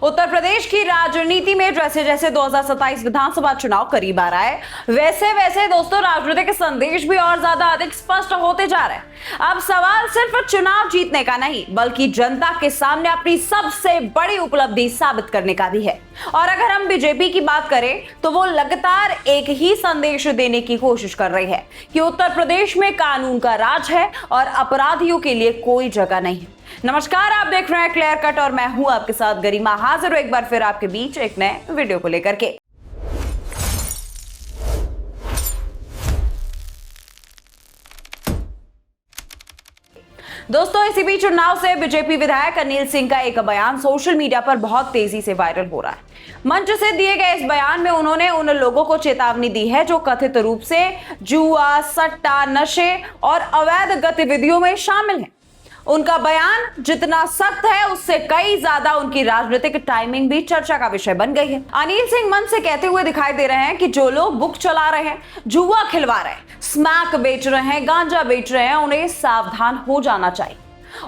उत्तर प्रदेश की राजनीति में जैसे जैसे 2027 विधानसभा चुनाव करीब आ रहा है, वैसे वैसे दोस्तों राजनीतिक संदेश भी और ज्यादा अधिक स्पष्ट होते जा रहे हैं। अब सवाल सिर्फ चुनाव जीतने का नहीं, बल्कि जनता के सामने अपनी सबसे बड़ी उपलब्धि साबित करने का भी है। और अगर हम बीजेपी की बात करें तो वो लगातार एक ही संदेश देने की कोशिश कर रही है कि उत्तर प्रदेश में कानून का राज है और अपराधियों के लिए कोई जगह नहीं है। नमस्कार, आप देख रहे हैं क्लियर कट और मैं हूं आपके साथ गरिमा, हाजिर हूं एक बार फिर आपके बीच एक नए वीडियो को लेकर के। दोस्तों, इसी बीच चुनाव से बीजेपी विधायक अनिल सिंह का एक बयान सोशल मीडिया पर बहुत तेजी से वायरल हो रहा है। मंच से दिए गए इस बयान में उन्होंने उन लोगों को चेतावनी दी है जो कथित रूप से जुआ, सट्टा, नशे और अवैध गतिविधियों में शामिल हैं। उनका बयान जितना सख्त है उससे कई ज्यादा उनकी राजनीतिक टाइमिंग भी चर्चा का विषय बन गई है। अनिल सिंह मंच से कहते हुए दिखाई दे रहे हैं कि जो लोग बुक चला रहे हैं, जुआ खिलवा रहे हैं, स्मैक बेच रहे हैं, गांजा बेच रहे हैं, उन्हें सावधान हो जाना चाहिए।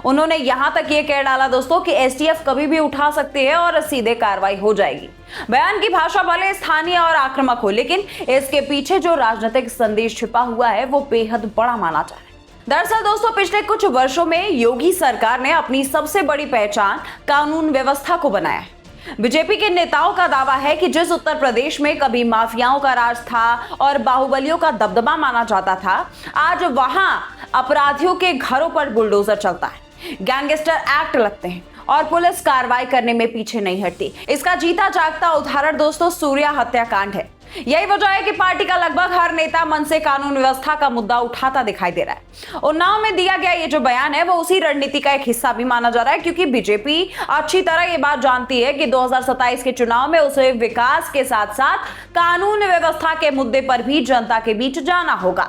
उन्होंने यहां तक ये कह डाला दोस्तों कि एसटीएफ कभी भी उठा सकती है और सीधे कार्रवाई हो जाएगी। बयान की भाषा भले स्थानीय और आक्रामक हो, लेकिन इसके पीछे जो राजनीतिक संदेश छिपा हुआ है वो बेहद बड़ा माना जा रहा है। दरअसल दोस्तों, पिछले कुछ वर्षों में योगी सरकार ने अपनी सबसे बड़ी पहचान कानून व्यवस्था को बनाया है। बीजेपी के नेताओं का दावा है कि जिस उत्तर प्रदेश में कभी माफियाओं का राज था और बाहुबलियों का दबदबा माना जाता था, आज वहां अपराधियों के घरों पर बुलडोजर चलता है, गैंगस्टर एक्ट लगते हैं और पुलिस कार्रवाई करने में पीछे नहीं हटती। इसका जीता जागता उदाहरण दोस्तों सूर्या हत्याकांड है। यही वजह है कि पार्टी का लगभग हर नेता मन से कानून व्यवस्था का मुद्दा उठाता दिखाई दे रहा है। उन्नाव में दिया गया ये जो बयान है वो उसी रणनीति का एक हिस्सा भी माना जा रहा है, क्योंकि बीजेपी अच्छी तरह ये बात जानती है कि 2027 के चुनाव में उसे विकास के साथ साथ कानून व्यवस्था के मुद्दे पर भी जनता के बीच जाना होगा।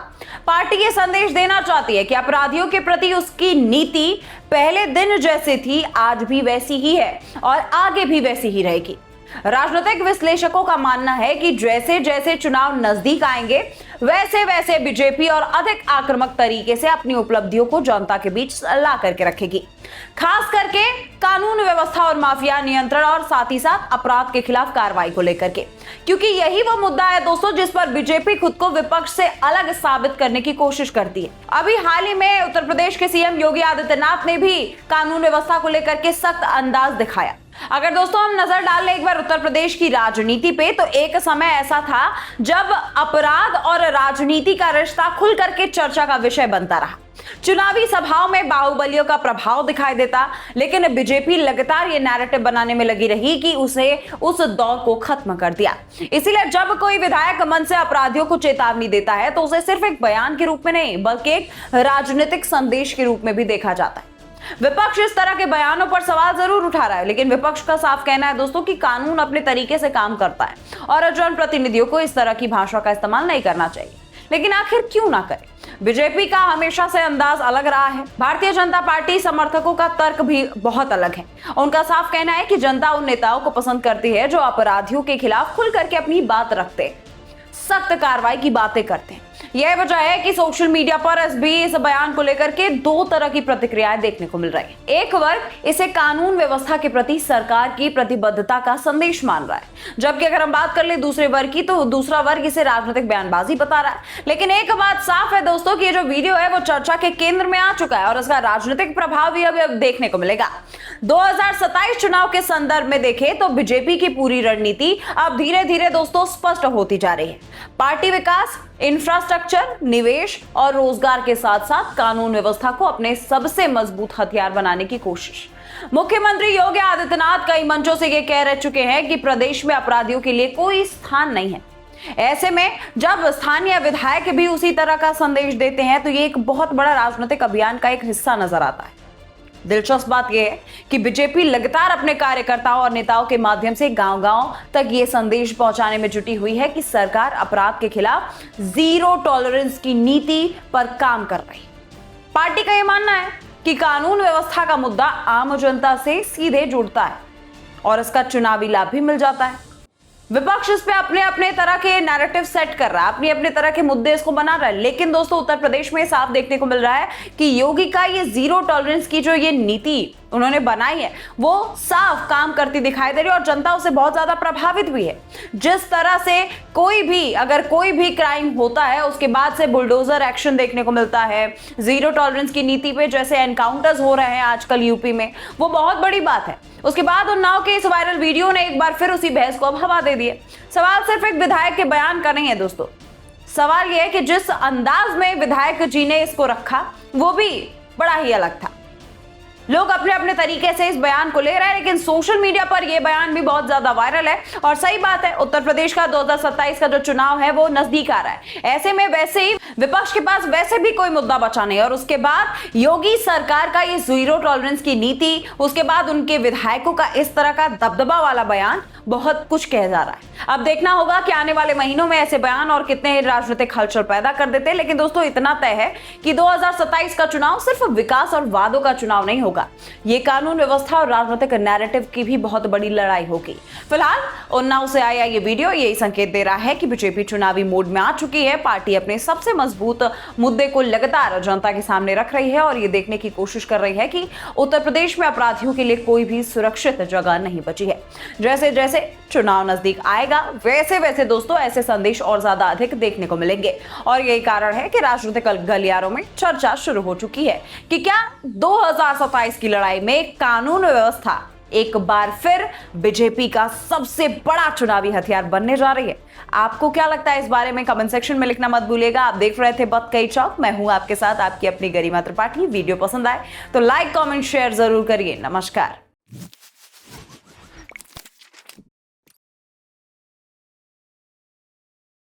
पार्टी ये संदेश देना चाहती है कि अपराधियों के प्रति उसकी नीति पहले दिन जैसी थी, आज भी वैसी ही है और आगे भी वैसी ही रहेगी। राजनीतिक विश्लेषकों का मानना है कि जैसे जैसे चुनाव नजदीक आएंगे वैसे वैसे बीजेपी और अधिक आक्रामक तरीके से अपनी उपलब्धियों को जनता के बीच ला करके रखेगी, खास करके कानून व्यवस्था और माफिया नियंत्रण और साथ ही साथ अपराध के खिलाफ कार्रवाई को लेकर के, क्योंकि यही वो मुद्दा है दोस्तों जिस पर बीजेपी खुद को विपक्ष से अलग साबित करने की कोशिश करती है। अभी हाल ही में उत्तर प्रदेश के सीएम योगी आदित्यनाथ ने भी कानून व्यवस्था को लेकर के सख्त अंदाज दिखाया। अगर दोस्तों हम नजर डाल लें एक बार उत्तर प्रदेश की राजनीति पे, तो एक समय ऐसा था जब अपराध और राजनीति का रिश्ता खुल करके चर्चा का विषय बनता रहा। चुनावी सभाओं में बाहुबलियों का प्रभाव दिखाई देता, लेकिन बीजेपी लगातार ये नैरेटिव बनाने में लगी रही कि उसे उस दौर को खत्म कर दिया। इसीलिए जब कोई विधायक मन से अपराधियों को चेतावनी देता है तो उसे सिर्फ एक बयान के रूप में नहीं, बल्कि एक राजनीतिक संदेश के रूप में भी देखा जाता है। विपक्ष इस तरह के बयानों पर सवाल जरूर उठा रहा है, लेकिन विपक्ष का साफ कहना है दोस्तों कि कानून अपने तरीके से काम करता है और जनप्रतिनिधियों को इस तरह की भाषा का इस्तेमाल नहीं करना चाहिए। लेकिन आखिर क्यों ना करें? बीजेपी का हमेशा से अंदाज अलग रहा है। भारतीय जनता पार्टी समर्थकों का तर्क भी बहुत अलग है। उनका साफ कहना है कि जनता उन नेताओं को पसंद करती है जो अपराधियों के खिलाफ खुल करके अपनी बात रखते हैं, सख्त कार्रवाई की बातें करते हैं। यह वजह है कि सोशल मीडिया पर इस बयान को लेकर के दो तरह की प्रतिक्रियाएं देखने को मिल रही है। एक वर्ग इसे कानून व्यवस्था के प्रति सरकार की प्रतिबद्धता का संदेश मान रहा है, जबकि अगर हम बात कर ले दूसरे वर्ग की तो दूसरा वर्ग इसे राजनीतिक बयानबाजी बता रहा है। लेकिन एक बात साफ है दोस्तों कि ये जो वीडियो है वो चर्चा के केंद्र में आ चुका है और इसका राजनीतिक प्रभाव भी अब देखने को मिलेगा। 2027 चुनाव के संदर्भ में देखें तो बीजेपी की पूरी रणनीति अब धीरे धीरे दोस्तों स्पष्ट होती जा रही है। पार्टी विकास, इंफ्रास्ट्रक्चर, निवेश और रोजगार के साथ साथ कानून व्यवस्था को अपने सबसे मजबूत हथियार बनाने की कोशिश। मुख्यमंत्री योगी आदित्यनाथ कई मंचों से ये कह रह चुके हैं कि प्रदेश में अपराधियों के लिए कोई स्थान नहीं है। ऐसे में जब स्थानीय विधायक भी उसी तरह का संदेश देते हैं तो ये एक बहुत बड़ा राजनीतिक अभियान का एक हिस्सा नजर आता है। दिलचस्प बात यह है कि बीजेपी लगातार अपने कार्यकर्ताओं और नेताओं के माध्यम से गांव-गांव तक ये संदेश पहुंचाने में जुटी हुई है कि सरकार अपराध के खिलाफ जीरो टॉलरेंस की नीति पर काम कर रही है। पार्टी का यह मानना है कि कानून व्यवस्था का मुद्दा आम जनता से सीधे जुड़ता है और इसका चुनावी लाभ भी मिल जाता है। विपक्ष इस पे अपने अपने तरह के नैरेटिव सेट कर रहा है, अपनी अपने तरह के मुद्दे इसको बना रहा है। लेकिन दोस्तों उत्तर प्रदेश में साफ देखने को मिल रहा है कि योगी का ये जीरो टॉलरेंस की जो ये नीति उन्होंने बनाई है वो साफ काम करती दिखाई दे रही है और जनता उससे बहुत ज्यादा प्रभावित भी है। जिस तरह से अगर कोई भी क्राइम होता है उसके बाद से बुलडोजर एक्शन देखने को मिलता है, जीरो टॉलरेंस की नीति पे जैसे एनकाउंटर्स हो रहे हैं आजकल यूपी में, वो बहुत बड़ी बात है। उसके बाद उन्नाव के इस वायरल वीडियो ने एक बार फिर उसी बहस को अब हवा दे दी है। सवाल सिर्फ एक विधायक के बयान का नहीं है दोस्तों, सवाल यह है कि जिस अंदाज में विधायक जी ने इसको रखा वो भी बड़ा ही अलग था। लोग अपने अपने तरीके से इस बयान को ले रहे हैं, लेकिन सोशल मीडिया पर यह बयान भी बहुत ज्यादा वायरल है। और सही बात है, उत्तर प्रदेश का 2027 का जो चुनाव है वो नजदीक आ रहा है। ऐसे में वैसे ही विपक्ष के पास वैसे भी कोई मुद्दा बचा नहीं, और उसके बाद योगी सरकार का ये जीरो टॉलरेंस की नीति, उसके बाद उनके विधायकों का इस तरह का दबदबा वाला बयान बहुत कुछ कह जा रहा है। अब देखना होगा कि आने वाले महीनों में ऐसे बयान और कितने राजनीतिक हलचल पैदा कर देते हैं। लेकिन दोस्तों इतना तय है कि 2027 का चुनाव सिर्फ विकास और वादों का चुनाव नहीं होगा, ये कानून व्यवस्था और राजनीतिक नैरेटिव की भी बहुत बड़ी लड़ाई होगी। फिलहाल उन्नाव से आया ये वीडियो यही संकेत दे रहा है कि बीजेपी चुनावी मोड में आ चुकी है। पार्टी अपने सबसे मजबूत मुद्दे को लगातार जनता के सामने रख रही है और ये देखने की कोशिश कर रही है कि उत्तर प्रदेश में अपराधियों के लिए कोई भी सुरक्षित जगह नहीं बची है। जैसे जैसे चुनाव नजदीक आएगा वैसे वैसे दोस्तों ऐसे संदेश और ज्यादा अधिक देखने को मिलेंगे, और यही कारण है कि राजनीतिक गलियारों में चर्चा शुरू हो चुकी है कि क्या 2027 की लड़ाई में कानून व्यवस्था एक बार फिर बीजेपी का सबसे बड़ा चुनावी हथियार बनने जा रही है। आपको क्या लगता है इस बारे में? कमेंट सेक्शन में लिखना मत भूलिएगा। आप देख रहे थे बात कई चौक, मैं हूं आपके साथ आपकी अपनी गरिमा त्रिपाठी। वीडियो पसंद आए तो लाइक कमेंट शेयर जरूर करिए। नमस्कार।